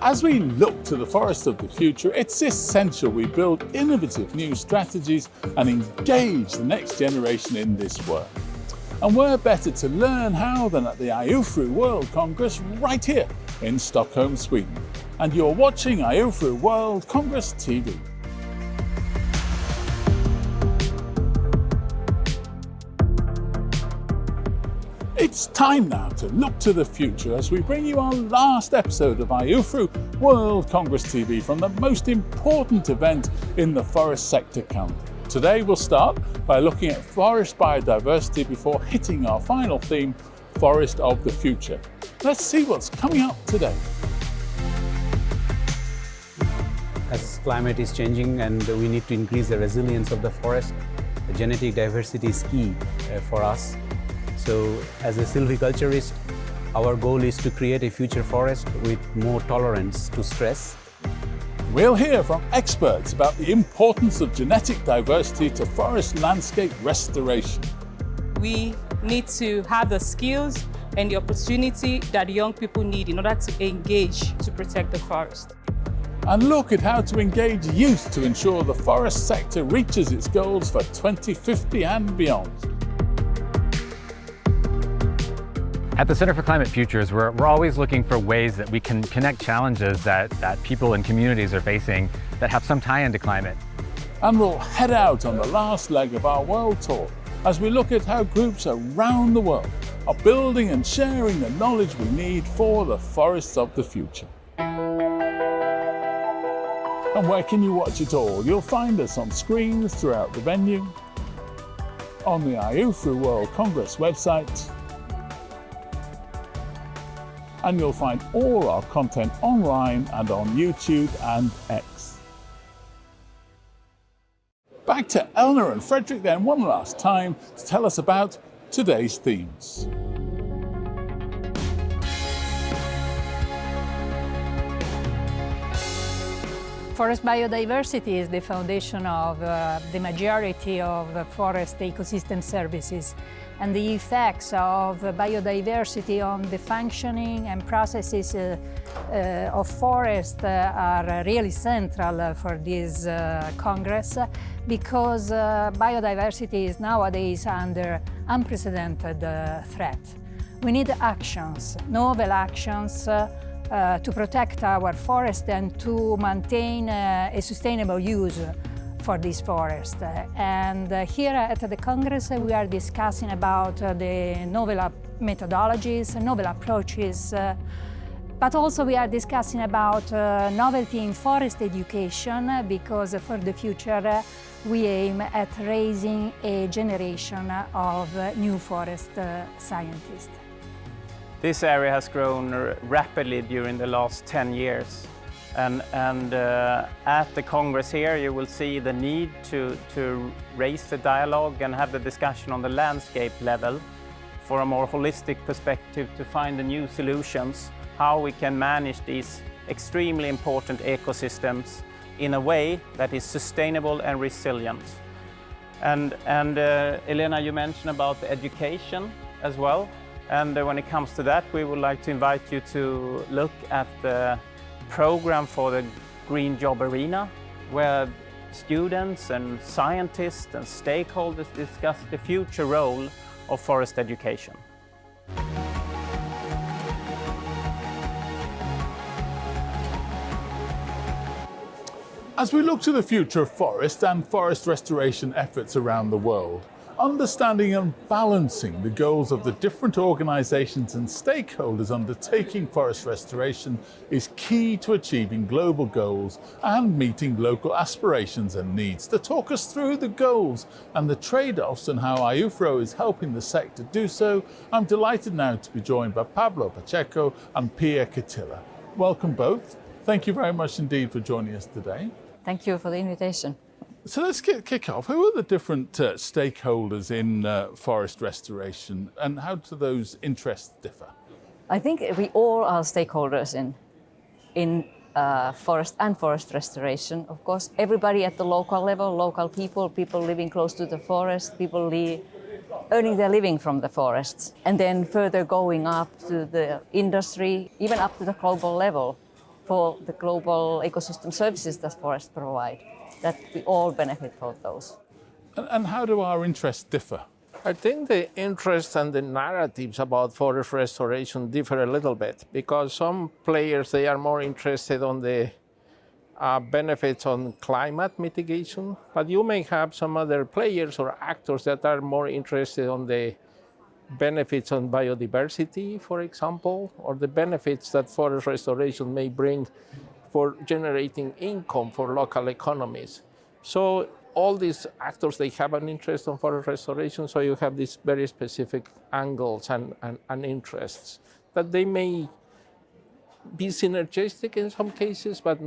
As we look to the forest of the future, it's essential we build innovative new strategies and engage the next generation in this work. And where better to learn how than at the IUFRO World Congress right here in Stockholm, Sweden. And you're watching IUFRO World Congress TV. It's time now to look to the future as we bring you our last episode of IUFRO World Congress TV from the most important event in the forest sector calendar. Today we'll start by looking at forest biodiversity before hitting our final theme, Forest of the Future. Let's see what's coming up today. As climate is changing and we need to increase the resilience of the forest, the genetic diversity is key for us. So as a silviculturist, our goal is to create a future forest with more tolerance to stress. We'll hear from experts about the importance of genetic diversity to forest landscape restoration. We need to have the skills and the opportunity that young people need in order to engage to protect the forest. And look at how to engage youth to ensure the forest sector reaches its goals for 2050 and beyond. At the Center for Climate Futures, we're always looking for ways that we can connect challenges that people and communities are facing that have some tie into climate. And we'll head out on the last leg of our world tour as we look at how groups around the world are building and sharing the knowledge we need for the forests of the future. And where can you watch it all? You'll find us on screens throughout the venue, on the IUFRO World Congress website, and you'll find all our content online and on YouTube and X. Back to Eleanor and Frederick then one last time to tell us about today's themes. Forest biodiversity is the foundation of the majority of forest ecosystem services, and the effects of biodiversity on the functioning and processes of forest are really central for this Congress, because biodiversity is nowadays under unprecedented threat. We need actions, novel actions, to protect our forest and to maintain a sustainable use for this forest. And here at the Congress we are discussing about the novel methodologies, novel approaches, but also we are discussing about novelty in forest education, because for the future we aim at raising a generation of new forest scientists. This area has grown rapidly during the last 10 years. And at the Congress here, you will see the need to raise the dialogue and have the discussion on the landscape level for a more holistic perspective to find the new solutions, how we can manage these extremely important ecosystems in a way that is sustainable and resilient. And Elena, you mentioned about the education as well. And when it comes to that, we would like to invite you to look at the program for the Green Job Arena, where students and scientists and stakeholders discuss the future role of forest education. As we look to the future of forest and forest restoration efforts around the world, understanding and balancing the goals of the different organisations and stakeholders undertaking forest restoration is key to achieving global goals and meeting local aspirations and needs. To talk us through the goals and the trade-offs and how IUFRO is helping the sector do so, I'm delighted now to be joined by Pablo Pacheco and Pia Catilla. Welcome both. Thank you very much indeed for joining us today. Thank you for the invitation. So let's kick off. Who are the different stakeholders in forest restoration, and how do those interests differ? I think we all are stakeholders in forest and forest restoration. Of course, everybody at the local level, local people living close to the forest, people earning their living from the forests, and then further going up to the industry, even up to the global level. for the global ecosystem services that forests provide, that we all benefit from those. And how do our interests differ? I think the interests and the narratives about forest restoration differ a little bit, because some players, they are more interested on the benefits on climate mitigation, but you may have some other players or actors that are more interested on the benefits on biodiversity, for example, or the benefits that forest restoration may bring for generating income for local economies. So all these actors, they have an interest on forest restoration, so you have these very specific angles and interests that they may be synergistic in some cases, but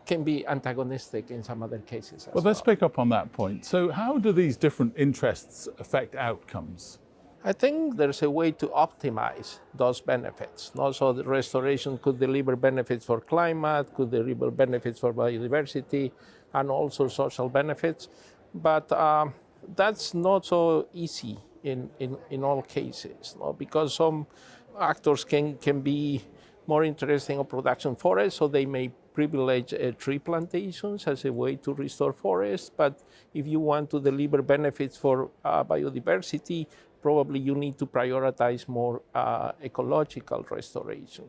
can be antagonistic in some other cases as well. Let's pick up on that point. So how do these different interests affect outcomes? I think there's a way to optimize those benefits. Also, the restoration could deliver benefits for climate, could deliver benefits for biodiversity, and also social benefits. But that's not so easy in all cases, no? Because some actors can be more interested in production forests, so they may privilege tree plantations as a way to restore forests. But if you want to deliver benefits for biodiversity, probably you need to prioritize more ecological restoration.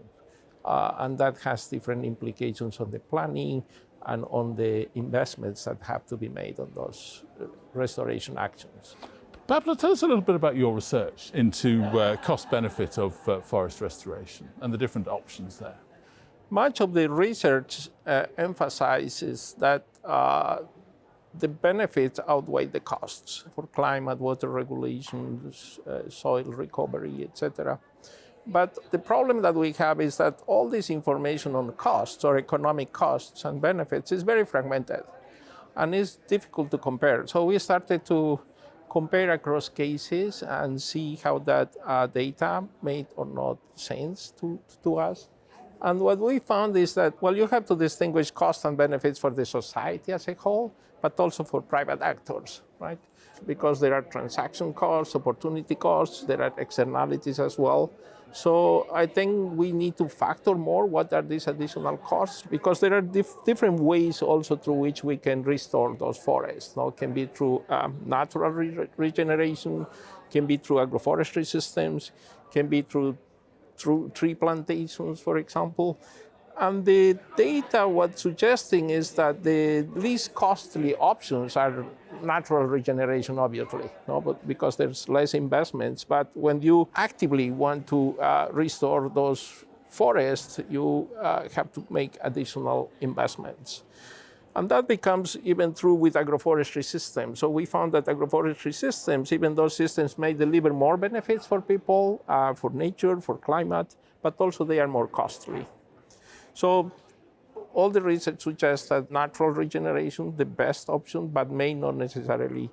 And that has different implications on the planning and on the investments that have to be made on those restoration actions. Pablo, tell us a little bit about your research into cost benefit of forest restoration and the different options there. Much of the research emphasizes that the benefits outweigh the costs for climate, water regulations, soil recovery, etc. But the problem that we have is that all this information on costs or economic costs and benefits is very fragmented and it's difficult to compare. So we started to compare across cases and see how that data made or not sense to us. And what we found is that, well, you have to distinguish costs and benefits for the society as a whole, but also for private actors, right? Because there are transaction costs, opportunity costs, there are externalities as well. So I think we need to factor more what are these additional costs, because there are different ways also through which we can restore those forests. It can be through natural regeneration, can be through agroforestry systems, can be through tree plantations, for example. And the data, what's suggesting is that the least costly options are natural regeneration, obviously, no? But because there's less investments. But when you actively want to restore those forests, you have to make additional investments. And that becomes even true with agroforestry systems. So we found that agroforestry systems, even those systems may deliver more benefits for people, for nature, for climate, but also they are more costly. So all the research suggests that natural regeneration, the best option, but may not necessarily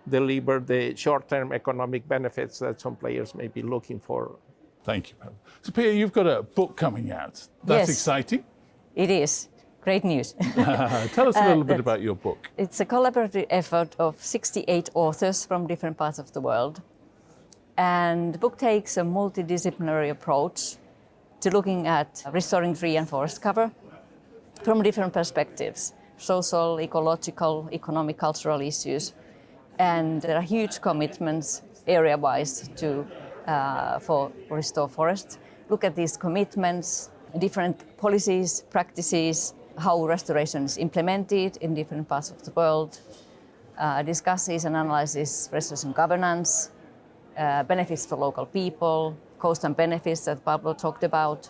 deliver the short-term economic benefits that some players may be looking for. Thank you, Pablo. So Pia, you've got a book coming out. That's Yes. exciting. It is. Great news. Tell us a little bit about your book. It's a collaborative effort of 68 authors from different parts of the world. And the book takes a multidisciplinary approach to looking at restoring tree and forest cover from different perspectives: social, ecological, economic, cultural issues. And there are huge commitments area-wise for restore forests. Look at these commitments, different policies, practices, how restoration is implemented in different parts of the world, discusses and analyzes restoration governance, benefits for local people, cost and benefits that Pablo talked about.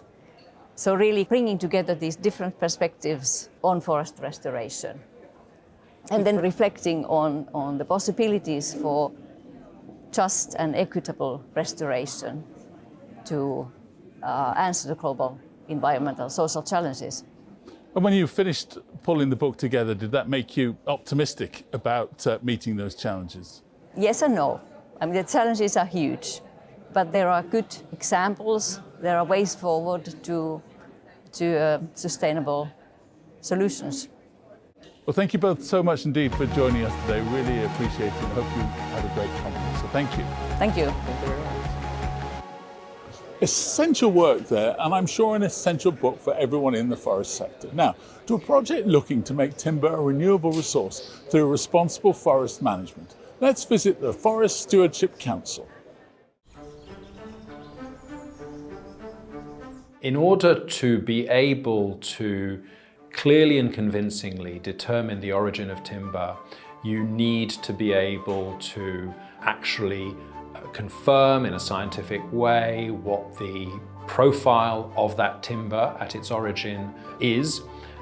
So really bringing together these different perspectives on forest restoration. And then reflecting on the possibilities for just and equitable restoration to answer the global environmental social challenges. And when you finished pulling the book together, did that make you optimistic about meeting those challenges? Yes and no. I mean, the challenges are huge, but there are good examples. There are ways forward to sustainable solutions. Well, thank you both so much indeed for joining us today. Really appreciate it. I hope you had a great conference. So thank you. Thank you. Thank you very much. Essential work there, and I'm sure an essential book for everyone in the forest sector. Now, to a project looking to make timber a renewable resource through responsible forest management, let's visit the Forest Stewardship Council. In order to be able to clearly and convincingly determine the origin of timber, you need to be able to actually confirm in a scientific way what the profile of that timber at its origin is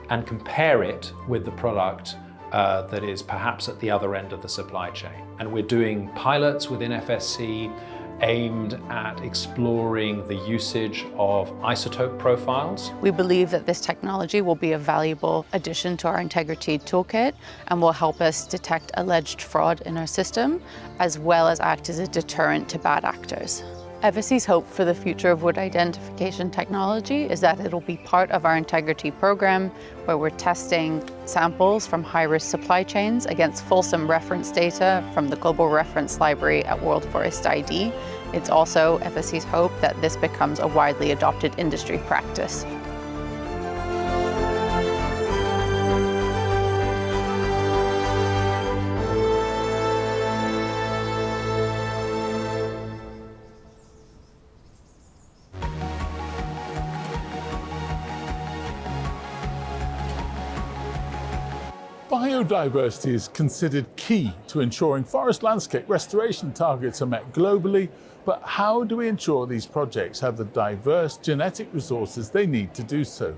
and compare it with the product that is perhaps at the other end of the supply chain. And we're doing pilots within FSC aimed at exploring the usage of isotope profiles. We believe that this technology will be a valuable addition to our integrity toolkit and will help us detect alleged fraud in our system, as well as act as a deterrent to bad actors. FSC's hope for the future of wood identification technology is that it'll be part of our integrity program, where we're testing samples from high-risk supply chains against fulsome reference data from the Global Reference Library at World Forest ID. It's also FSC's hope that this becomes a widely adopted industry practice. Biodiversity is considered key to ensuring forest landscape restoration targets are met globally, but how do we ensure these projects have the diverse genetic resources they need to do so?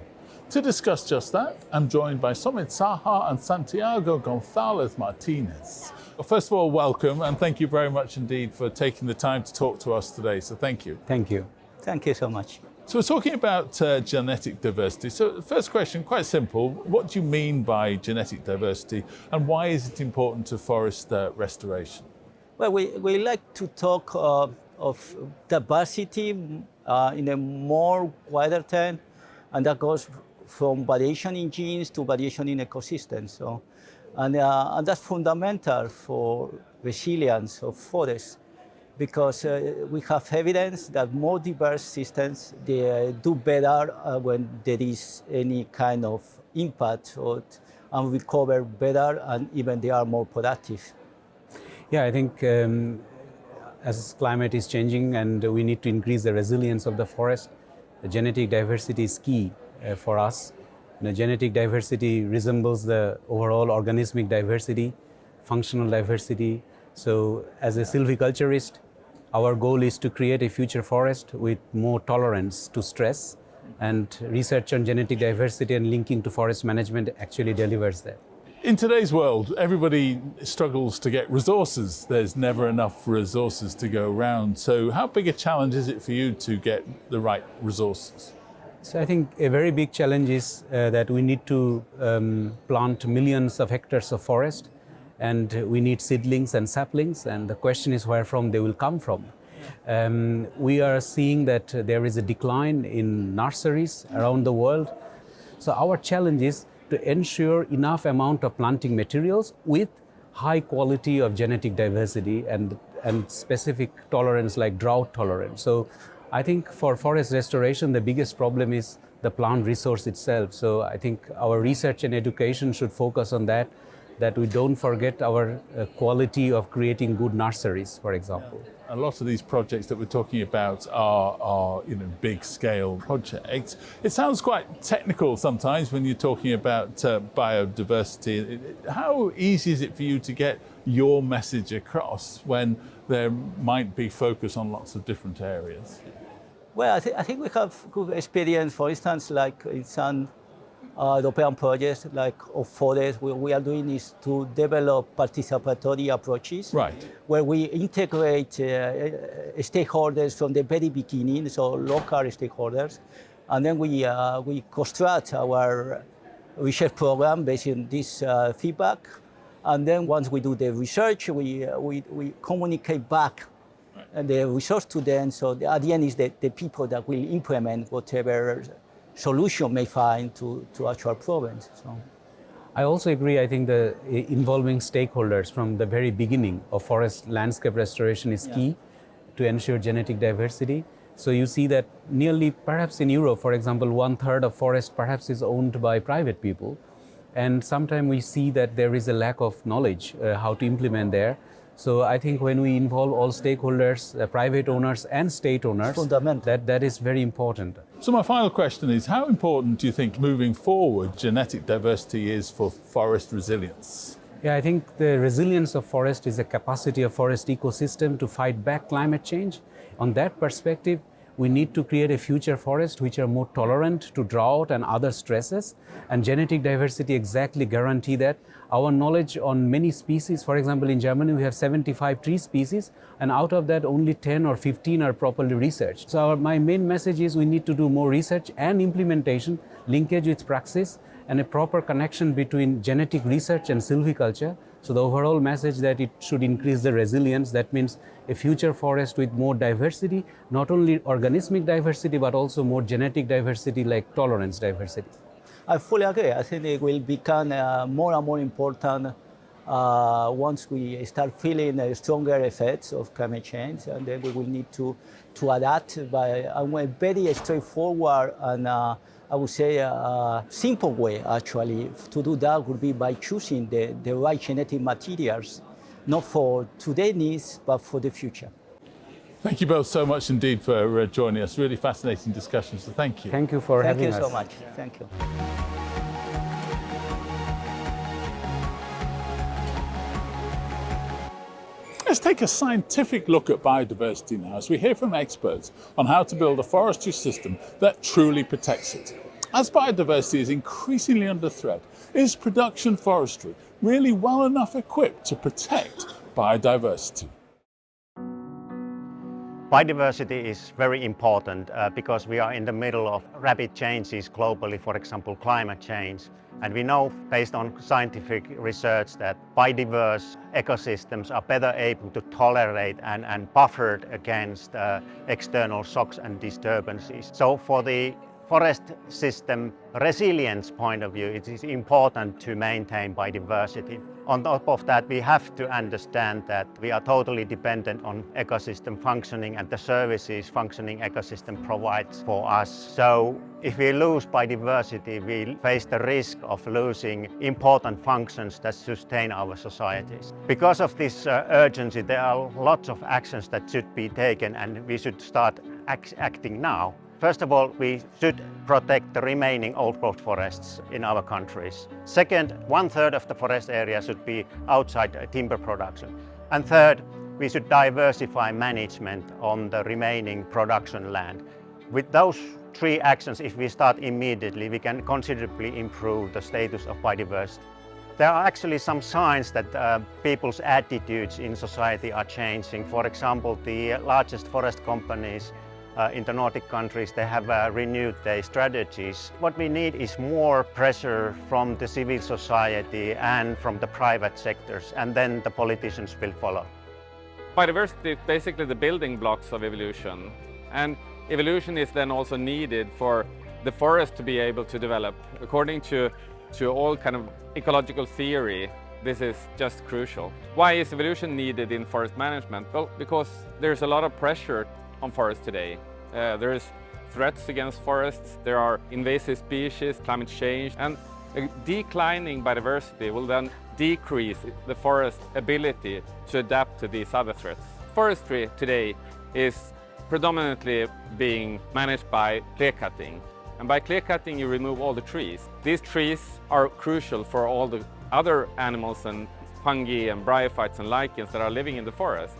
To discuss just that, I'm joined by Somit Saha and Santiago Gonzalez Martinez. Well, first of all, welcome, and thank you very much indeed for taking the time to talk to us today, so thank you. Thank you. Thank you so much. So we're talking about genetic diversity. So the first question, quite simple, what do you mean by genetic diversity and why is it important to forest restoration? Well, we like to talk of diversity in a more wider term, and that goes from variation in genes to variation in ecosystems. So, and that's fundamental for resilience of forests, because we have evidence that more diverse systems, they do better when there is any kind of impact, and recover better, and even they are more productive. Yeah, I think as climate is changing and we need to increase the resilience of the forest, the genetic diversity is key for us. The genetic diversity resembles the overall organismic diversity, functional diversity. So as a silviculturist, our goal is to create a future forest with more tolerance to stress, and research on genetic diversity and linking to forest management actually delivers that. In today's world, everybody struggles to get resources. There's never enough resources to go around. So how big a challenge is it for you to get the right resources? So I think a very big challenge is that we need to plant millions of hectares of forest, and we need seedlings and saplings, and the question is where from they will come from. We are seeing that there is a decline in nurseries around the world. So our challenge is to ensure enough amount of planting materials with high quality of genetic diversity and specific tolerance like drought tolerance. So I think for forest restoration, the biggest problem is the plant resource itself. So I think our research and education should focus on that we don't forget our quality of creating good nurseries, for example. A lot of these projects that we're talking about are big scale projects. It sounds quite technical sometimes when you're talking about biodiversity. How easy is it for you to get your message across when there might be focus on lots of different areas? Well, I think we have good experience, for instance, like in some European projects like of forest, what we are doing is to develop participatory approaches, right, where we integrate stakeholders from the very beginning, so local stakeholders, and then we construct our research program based on this feedback, and then once we do the research, we communicate back the resource to them, so at the end is the people that will implement whatever solution may find to actual problems. So. I also agree. I think the involving stakeholders from the very beginning of forest landscape restoration is key to ensure genetic diversity. So you see that nearly, perhaps in Europe, for example, 1/3 of forest perhaps is owned by private people. And sometimes we see that there is a lack of knowledge how to implement there. So I think when we involve all stakeholders, private owners and state owners, that is very important. So my final question is, how important do you think moving forward genetic diversity is for forest resilience? Yeah, I think the resilience of forest is a capacity of forest ecosystem to fight back climate change. On that perspective, we need to create a future forest which are more tolerant to drought and other stresses, and genetic diversity exactly guarantee that. Our knowledge on many species, for example, in Germany we have 75 tree species, and out of that only 10 or 15 are properly researched. So my main message is we need to do more research and implementation, linkage with praxis, and a proper connection between genetic research and silviculture. So the overall message that it should increase the resilience, that means a future forest with more diversity, not only organismic diversity, but also more genetic diversity like tolerance diversity. I fully agree. I think it will become more and more important once we start feeling stronger effects of climate change, and then we will need to adapt by a very straightforward and I would say a simple way actually to do that would be by choosing the right genetic materials, not for today's needs, but for the future. Thank you both so much indeed for joining us. Really fascinating discussion, so thank you. Thank you for having us. Thank you so much. Thank you. Let's take a scientific look at biodiversity now as we hear from experts on how to build a forestry system that truly protects it. As biodiversity is increasingly under threat, is production forestry really well enough equipped to protect biodiversity? Biodiversity is very important because we are in the middle of rapid changes globally, for example, climate change. And we know, based on scientific research, that biodiverse ecosystems are better able to tolerate and buffered against external shocks and disturbances. So for the forest system resilience point of view, it is important to maintain biodiversity. On top of that, we have to understand that we are totally dependent on ecosystem functioning and the services functioning ecosystem provides for us. So if we lose biodiversity, we face the risk of losing important functions that sustain our societies. Because of this urgency, there are lots of actions that should be taken, and we should start acting now. First of all, we should protect the remaining old-growth forests in our countries. Second, 1/3 of the forest area should be outside timber production. And third, we should diversify management on the remaining production land. With those three actions, if we start immediately, we can considerably improve the status of biodiversity. There are actually some signs that people's attitudes in society are changing. For example, the largest forest companies in the Nordic countries, they have renewed their strategies. What we need is more pressure from the civil society and from the private sectors, and then the politicians will follow. Biodiversity is basically the building blocks of evolution, and evolution is then also needed for the forest to be able to develop. According to all kind of ecological theory, this is just crucial. Why is evolution needed in forest management? Well, because there's a lot of pressure on forests today. There is threats against forests, there are invasive species, climate change, and declining biodiversity will then decrease the forest's ability to adapt to these other threats. Forestry today is predominantly being managed by clear cutting. And by clear cutting, you remove all the trees. These trees are crucial for all the other animals and fungi and bryophytes and lichens that are living in the forest.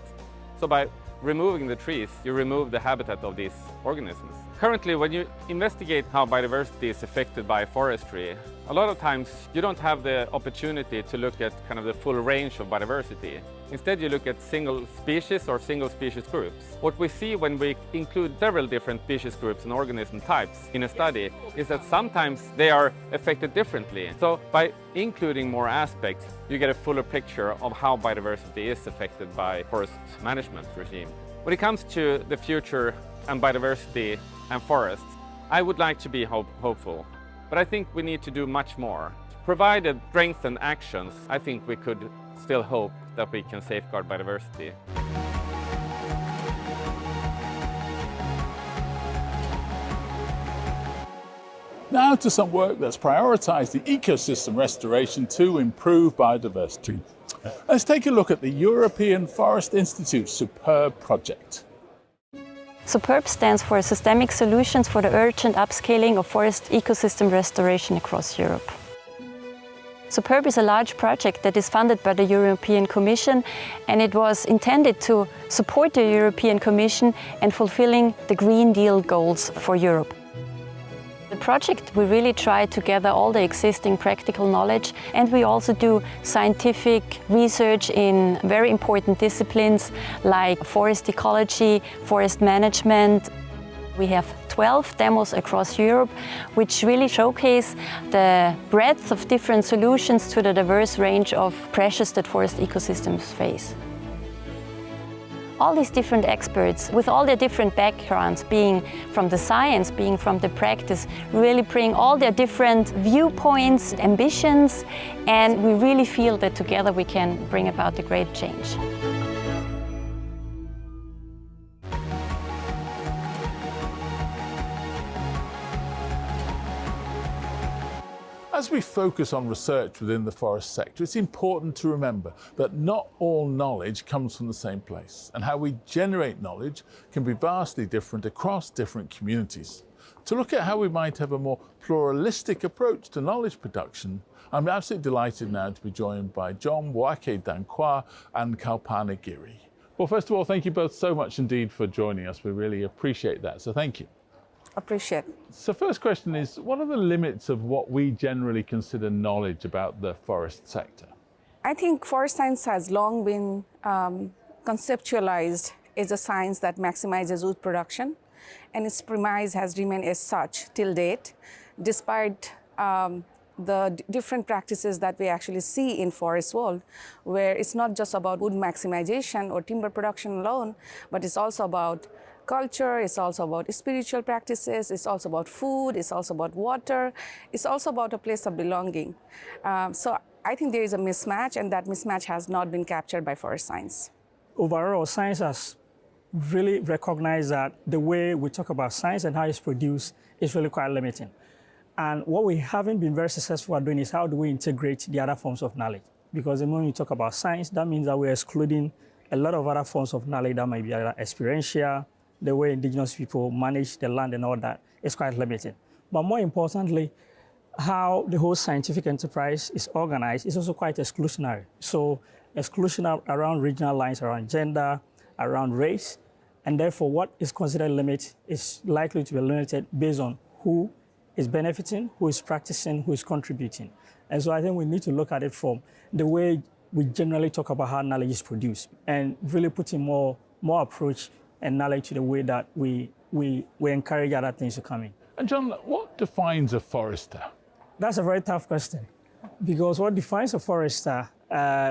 So by removing the trees, you remove the habitat of these organisms. Currently, when you investigate how biodiversity is affected by forestry, a lot of times you don't have the opportunity to look at kind of the full range of biodiversity. Instead, you look at single species or single species groups. What we see when we include several different species groups and organism types in a study is that sometimes they are affected differently. So by including more aspects, you get a fuller picture of how biodiversity is affected by forest management regime. When it comes to the future and biodiversity and forests, I would like to be hopeful, but I think we need to do much more. Provided strengthened actions, I think we could still hope that we can safeguard biodiversity. Now to some work that's prioritised the ecosystem restoration to improve biodiversity. Let's take a look at the European Forest Institute's SUPERB project. SUPERB stands for Systemic Solutions for the Urgent Upscaling of Forest Ecosystem Restoration across Europe. SUPERB is a large project that is funded by the European Commission, and it was intended to support the European Commission in fulfilling the Green Deal goals for Europe. The project, we really try to gather all the existing practical knowledge, and we also do scientific research in very important disciplines like forest ecology, forest management. We have 12 demos across Europe, which really showcase the breadth of different solutions to the diverse range of pressures that forest ecosystems face. All these different experts, with all their different backgrounds, being from the science, being from the practice, really bring all their different viewpoints, ambitions, and we really feel that together we can bring about a great change. As we focus on research within the forest sector, it's important to remember that not all knowledge comes from the same place, and how we generate knowledge can be vastly different across different communities. To look at how we might have a more pluralistic approach to knowledge production, I'm absolutely delighted now to be joined by John Wake Dankwa and Kalpana Giri. Well, first of all, thank you both so much indeed for joining us. We really appreciate that, so thank you. Appreciate. So first question is, what are the limits of what we generally consider knowledge about the forest sector? I think forest science has long been conceptualized as a science that maximizes wood production, and its premise has remained as such till date, despite the different practices that we actually see in forest world, where it's not just about wood maximization or timber production alone, but it's also about culture, it's also about spiritual practices, it's also about food, it's also about water, it's also about a place of belonging. So I think there is a mismatch, and that mismatch has not been captured by forest science. Overall, science has really recognized that the way we talk about science and how it's produced is really quite limiting. And what we haven't been very successful at doing is how do we integrate the other forms of knowledge? Because the moment you talk about science, that means that we're excluding a lot of other forms of knowledge that might be either experiential, the way indigenous people manage the land and all that is quite limited. But more importantly, how the whole scientific enterprise is organized is also quite exclusionary. So exclusion around regional lines, around gender, around race, and therefore what is considered limit is likely to be limited based on who is benefiting, who is practicing, who is contributing. And so I think we need to look at it from the way we generally talk about how knowledge is produced, and really putting more approach and knowledge to the way that we encourage other things to come in. And John, what defines a forester? That's a very tough question, because what defines a forester,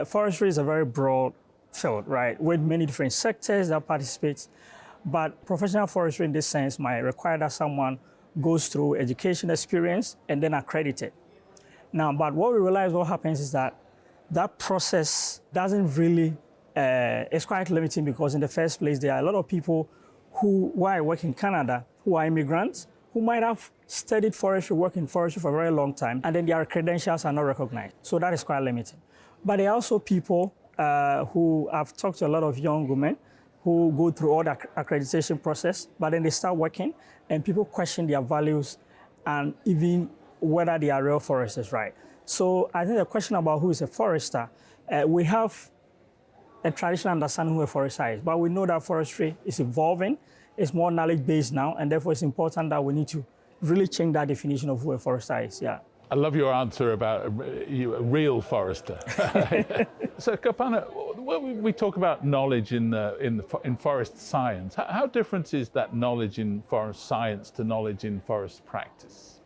forestry is a very broad field, right, with many different sectors that participate. But professional forestry in this sense might require that someone goes through education experience and then accredited. Now, but what we realize what happens is that that process doesn't really it's quite limiting, because in the first place, there are a lot of people who I work in Canada, who are immigrants, who might have studied forestry, worked in forestry for a very long time, and then their credentials are not recognized. So that is quite limiting. But there are also people who I've talked to a lot of young women who go through all the accreditation process, but then they start working, and people question their values and even whether they are real foresters, right? So I think the question about who is a forester, we have a traditional understanding who a forester is, but we know that forestry is evolving, it's more knowledge-based now, and therefore it's important that we need to really change that definition of who a forester is, yeah. I love your answer about a real forester. So, Kalpana, when we talk about knowledge in forest science, how different is that knowledge in forest science to knowledge in forest practice?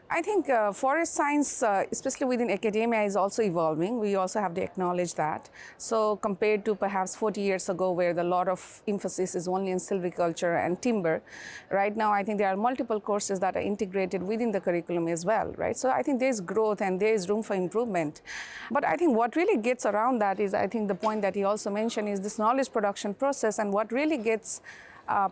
I think forest science, especially within academia, is also evolving. We also have to acknowledge that. So compared to perhaps 40 years ago, where a lot of emphasis is only in silviculture and timber, right now I think there are multiple courses that are integrated within the curriculum as well, right? So I think there's growth and there is room for improvement. But I think what really gets around that is, I think the point that he also mentioned is this knowledge production process, and what really gets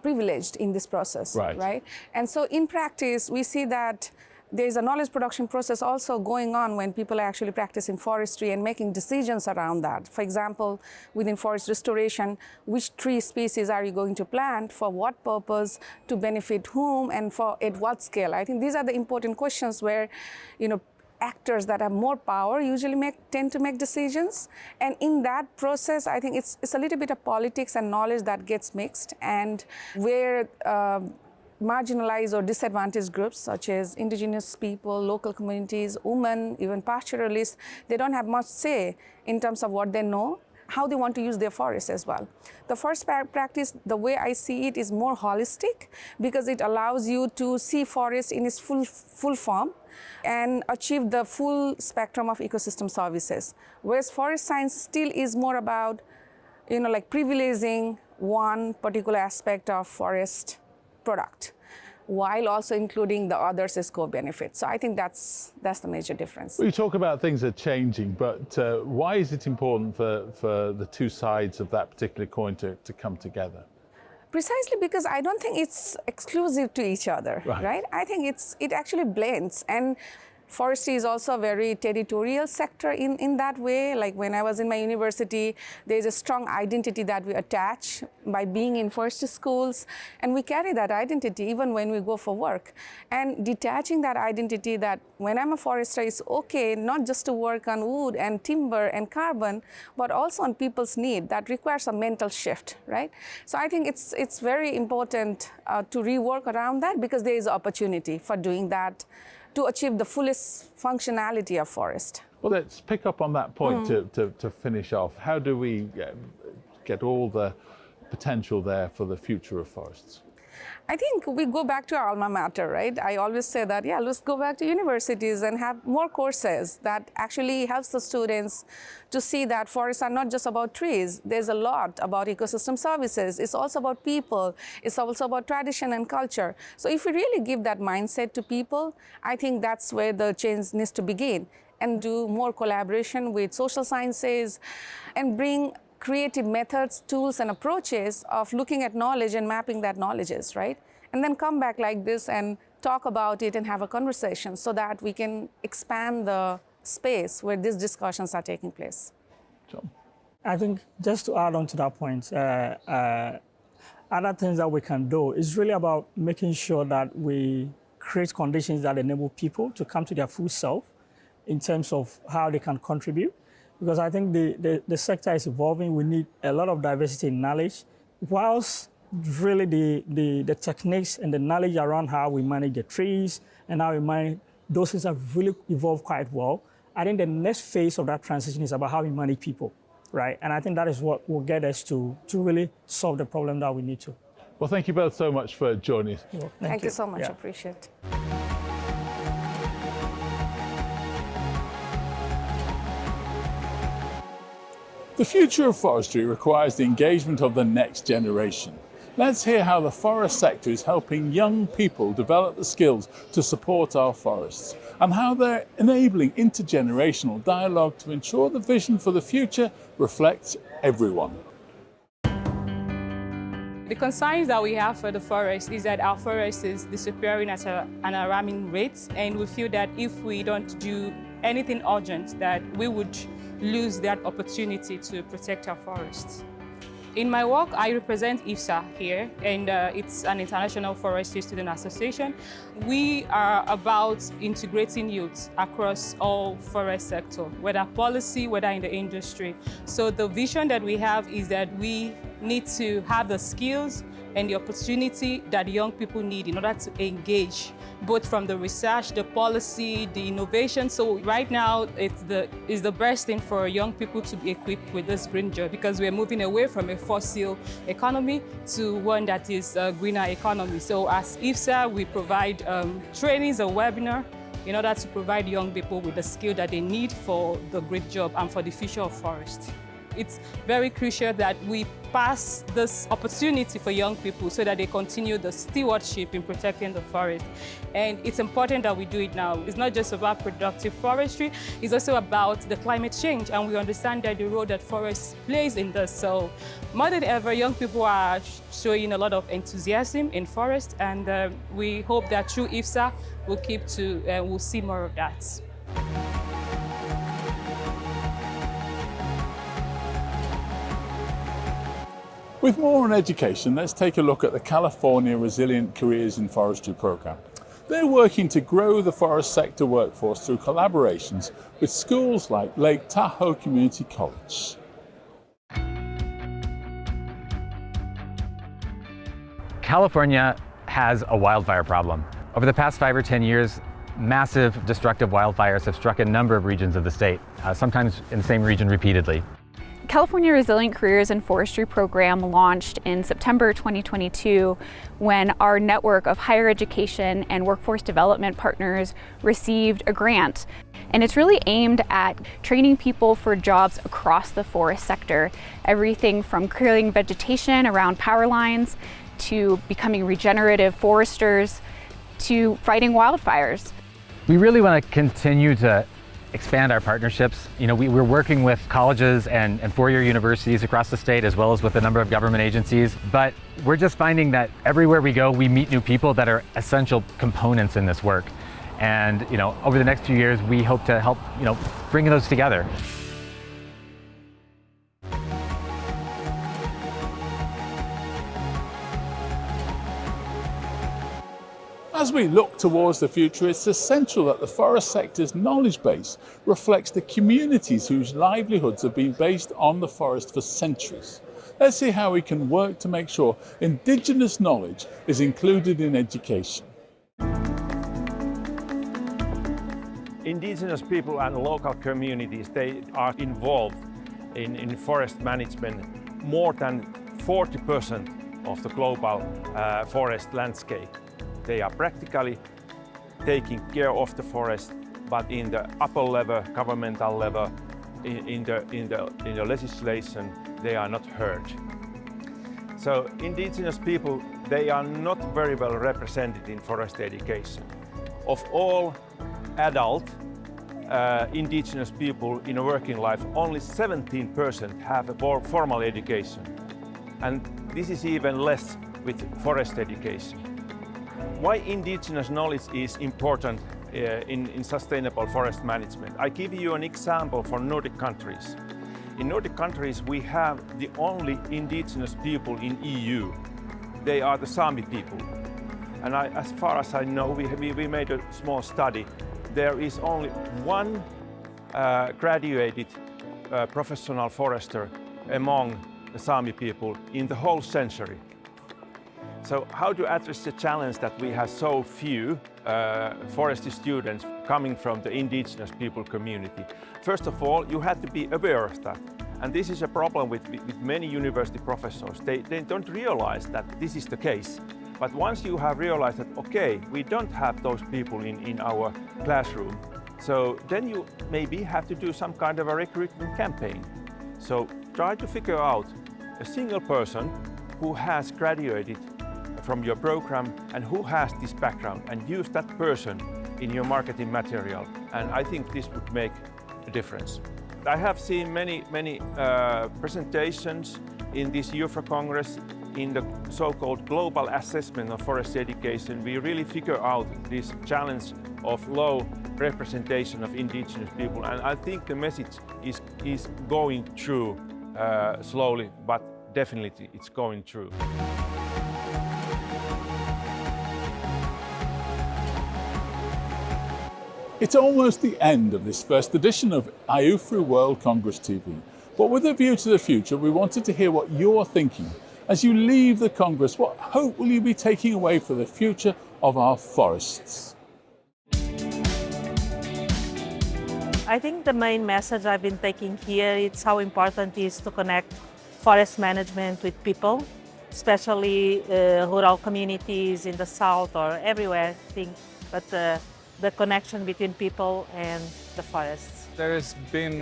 privileged in this process, right? And so in practice, we see that there's a knowledge production process also going on when people are actually practicing forestry and making decisions around that. For example, within forest restoration, which tree species are you going to plant, for what purpose, to benefit whom, and for at what scale? I think these are the important questions where, actors that have more power usually tend to make decisions. And in that process, I think it's a little bit of politics and knowledge that gets mixed, and where marginalized or disadvantaged groups such as indigenous people, local communities, women, even pastoralists, they don't have much say in terms of what they know, how they want to use their forests as well. The forest practice, the way I see it, is more holistic because it allows you to see forest in its full form and achieve the full spectrum of ecosystem services. Whereas forest science still is more about, like privileging one particular aspect of forest product, while also including the others as co-benefits. So I think that's the major difference. We talk about things are changing, but why is it important for the two sides of that particular coin to come together? Precisely because I don't think it's exclusive to each other, right? I think it actually blends. And forestry is also a very territorial sector in that way. Like when I was in my university, there's a strong identity that we attach by being in forestry schools, and we carry that identity even when we go for work. And detaching that identity that when I'm a forester, it's okay not just to work on wood and timber and carbon, but also on people's need. That requires a mental shift, right? So I think it's very important to rework around that, because there is opportunity for doing that to achieve the fullest functionality of forest. Well, let's pick up on that point to finish off. How do we get all the potential there for the future of forests? I think we go back to our alma mater, right? I always say that, let's go back to universities and have more courses that actually helps the students to see that forests are not just about trees. There's a lot about ecosystem services. It's also about people. It's also about tradition and culture. So if we really give that mindset to people, I think that's where the change needs to begin, and do more collaboration with social sciences and bring creative methods, tools, and approaches of looking at knowledge and mapping that knowledges, right? And then come back like this and talk about it and have a conversation so that we can expand the space where these discussions are taking place. John? I think just to add on to that point, other things that we can do is really about making sure that we create conditions that enable people to come to their full self in terms of how they can contribute. Because I think the sector is evolving. We need a lot of diversity in knowledge, whilst really the techniques and the knowledge around how we manage the trees and how we manage, those things have really evolved quite well. I think the next phase of that transition is about how we manage people, right? And I think that is what will get us to really solve the problem that we need to. Well, thank you both so much for joining us. Well, thank you so much, appreciate it. The future of forestry requires the engagement of the next generation. Let's hear how the forest sector is helping young people develop the skills to support our forests, and how they're enabling intergenerational dialogue to ensure the vision for the future reflects everyone. The concerns that we have for the forest is that our forest is disappearing at an alarming rate, and we feel that if we don't do anything urgent, that we would lose that opportunity to protect our forests. In my work, I represent IUFRO here, and it's an international forestry student association. We are about integrating youth across all forest sector, whether policy, whether in the industry. So the vision that we have is that we need to have the skills and the opportunity that young people need in order to engage, both from the research, the policy, the innovation. So right now, it's the best thing for young people to be equipped with this green job, because we're moving away from a fossil economy to one that is a greener economy. So as IUFRO, we provide trainings or webinar in order to provide young people with the skill that they need for the great job and for the future of forest. it's very crucial that we pass this opportunity for young people so that they continue the stewardship in protecting the forest. And it's important that we do it now. It's not just about productive forestry, it's also about the climate change, and we understand that the role that forest plays in this. So more than ever, young people are showing a lot of enthusiasm in forest, and we hope that through IUFRO we'll see more of that. With more on education, let's take a look at the California Resilient Careers in Forestry program. They're working to grow the forest sector workforce through collaborations with schools like Lake Tahoe Community College. California has a wildfire problem. Over the past 5 or 10 years, massive destructive wildfires have struck a number of regions of the state, sometimes in the same region repeatedly. California Resilient Careers in Forestry program launched in September 2022 when our network of higher education and workforce development partners received a grant. And it's really aimed at training people for jobs across the forest sector, everything from clearing vegetation around power lines to becoming regenerative foresters to fighting wildfires. We really want to continue to expand our partnerships. We're working with colleges and four-year universities across the state, as well as with a number of government agencies. But we're just finding that everywhere we go, we meet new people that are essential components in this work. And over the next few years, we hope to help bring those together. As we look towards the future, it's essential that the forest sector's knowledge base reflects the communities whose livelihoods have been based on the forest for centuries. Let's see how we can work to make sure Indigenous knowledge is included in education. Indigenous people and local communities, they are involved in forest management more than 40% of the global forest landscape. They are practically taking care of the forest, but in the upper level, governmental level, in the legislation, they are not heard. So Indigenous people, they are not very well represented in forest education. Of all adult Indigenous people in a working life, only 17% have a formal education. And this is even less with forest education. Why Indigenous knowledge is important in sustainable forest management? I give you an example for Nordic countries. In Nordic countries, we have the only Indigenous people in EU. They are the Sami people. And as far as I know, we made a small study. There is only one graduated professional forester among the Sami people in the whole century. So how to address the challenge that we have so few forestry students coming from the Indigenous people community? First of all, you have to be aware of that. And this is a problem with many university professors. They don't realize that this is the case. But once you have realized that, okay, we don't have those people in our classroom, so then you maybe have to do some kind of a recruitment campaign. So try to figure out a single person who has graduated from your program and who has this background, and use that person in your marketing material. And I think this would make a difference. I have seen many presentations in this IUFRO Congress in the so-called global assessment of forest education. We really figure out this challenge of low representation of Indigenous people, and I think the message is going through slowly, but definitely it's going through. It's almost the end of this first edition of IUFRO World Congress TV. But with a view to the future, we wanted to hear what you're thinking. As you leave the Congress, what hope will you be taking away for the future of our forests? I think the main message I've been taking here is how important it is to connect forest management with people, especially rural communities in the south or everywhere, I think, but the connection between people and the forests. There has been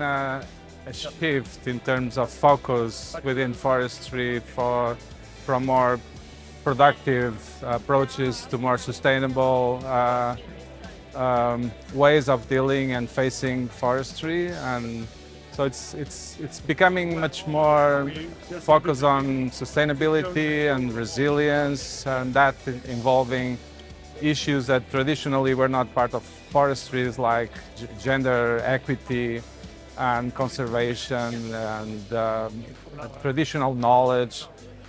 a shift in terms of focus within forestry from more productive approaches to more sustainable ways of dealing and facing forestry. And so it's becoming much more focused on sustainability and resilience, and that involving issues that traditionally were not part of forestry, like gender equity and conservation and traditional knowledge.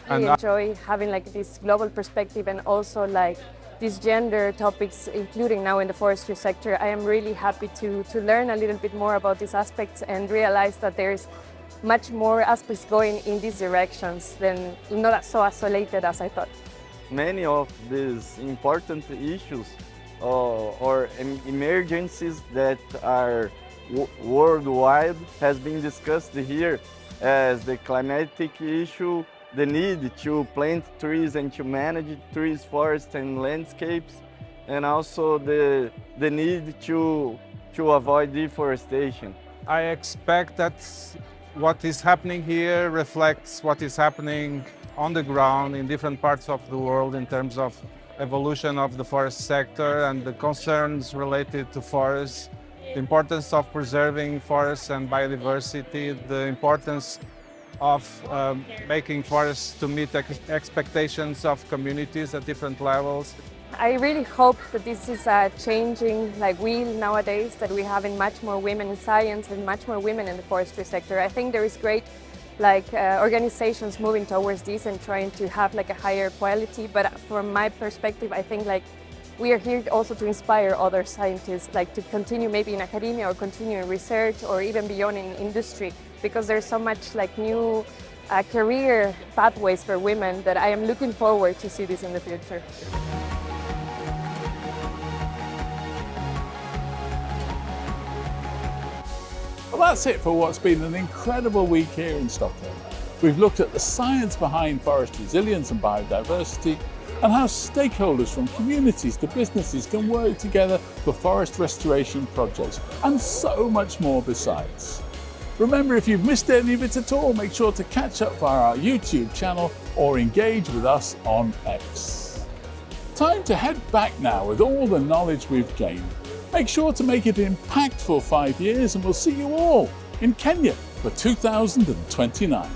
I enjoy having like this global perspective and also like these gender topics, including now in the forestry sector. I am really happy to learn a little bit more about these aspects and realize that there's much more aspects going in these directions than not so isolated as I thought. Many of these important issues or emergencies that are worldwide has been discussed here, as the climatic issue, the need to plant trees and to manage trees, forests and landscapes, and also the need to avoid deforestation. I expect that what is happening here reflects what is happening on the ground in different parts of the world in terms of evolution of the forest sector and the concerns related to forests, the importance of preserving forests and biodiversity, the importance of making forests to meet expectations of communities at different levels. I really hope that this is a changing wheel nowadays, that we have much more women in science and much more women in the forestry sector. I think there is great organizations moving towards this and trying to have a higher quality, but from my perspective I think we are here also to inspire other scientists to continue maybe in academia or continue in research or even beyond in industry, because there's so much new career pathways for women that I am looking forward to see this in the future. Well, that's it for what's been an incredible week here in Stockholm. We've looked at the science behind forest resilience and biodiversity, and how stakeholders from communities to businesses can work together for forest restoration projects, and so much more besides. Remember, if you've missed any of it at all, make sure to catch up via our YouTube channel or engage with us on X. Time to head back now with all the knowledge we've gained. Make sure to make it an impactful 5 years, and we'll see you all in Kenya for 2029.